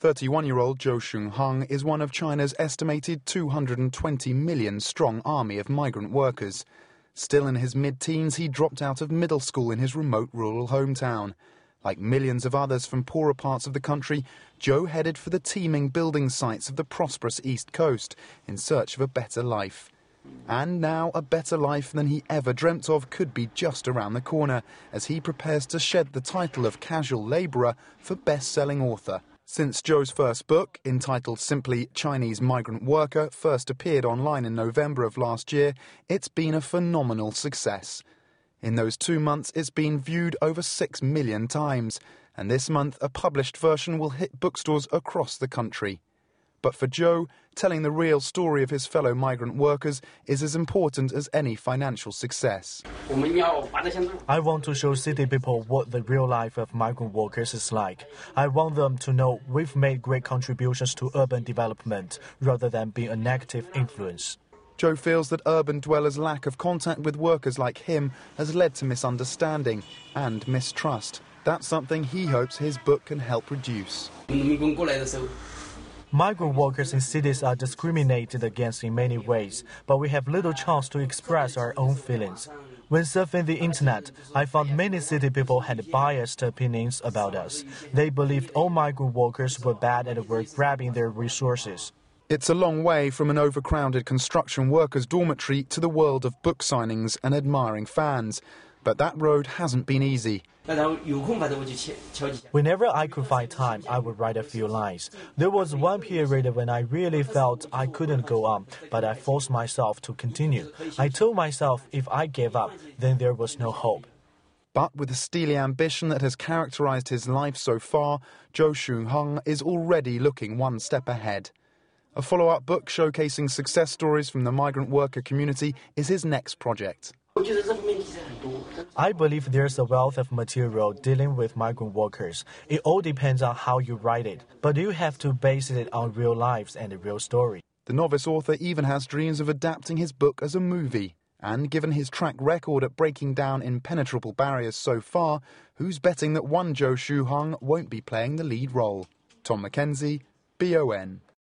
31-year-old Zhou Shunhong is one of China's estimated 220 million strong army of migrant workers. Still in his mid-teens, he dropped out of middle school in his remote rural hometown. Like millions of others from poorer parts of the country, Zhou headed for the teeming building sites of the prosperous East Coast in search of a better life. And now a better life than he ever dreamt of could be just around the corner as he prepares to shed the title of casual labourer for best-selling author. Since Zhou's first book, entitled simply Chinese Migrant Worker, first appeared online in November of last year, it's been a phenomenal success. In those 2 months, it's been viewed over 6 million times, and this month a published version will hit bookstores across the country. But for Zhou, telling the real story of his fellow migrant workers is as important as any financial success. I want to show city people what the real life of migrant workers is like. I want them to know we've made great contributions to urban development rather than being a negative influence. Zhou feels that urban dwellers' lack of contact with workers like him has led to misunderstanding and mistrust. That's something he hopes his book can help reduce. Migrant workers in cities are discriminated against in many ways, but we have little chance to express our own feelings. When surfing the internet, I found many city people had biased opinions about us. They believed all migrant workers were bad and were grabbing their resources. It's a long way from an overcrowded construction workers' dormitory to the world of book signings and admiring fans. But that road hasn't been easy. Whenever I could find time, I would write a few lines. There was one period when I really felt I couldn't go on, but I forced myself to continue. I told myself if I gave up, then there was no hope. But with the steely ambition that has characterized his life so far, Zhou Shunhong is already looking one step ahead. A follow-up book showcasing success stories from the migrant worker community is his next project. I believe there's a wealth of material dealing with migrant workers. It all depends on how you write it, but you have to base it on real lives and a real story. The novice author even has dreams of adapting his book as a movie. And given his track record at breaking down impenetrable barriers so far, who's betting that one Zhou Shunhong won't be playing the lead role? Mackenzie, BON.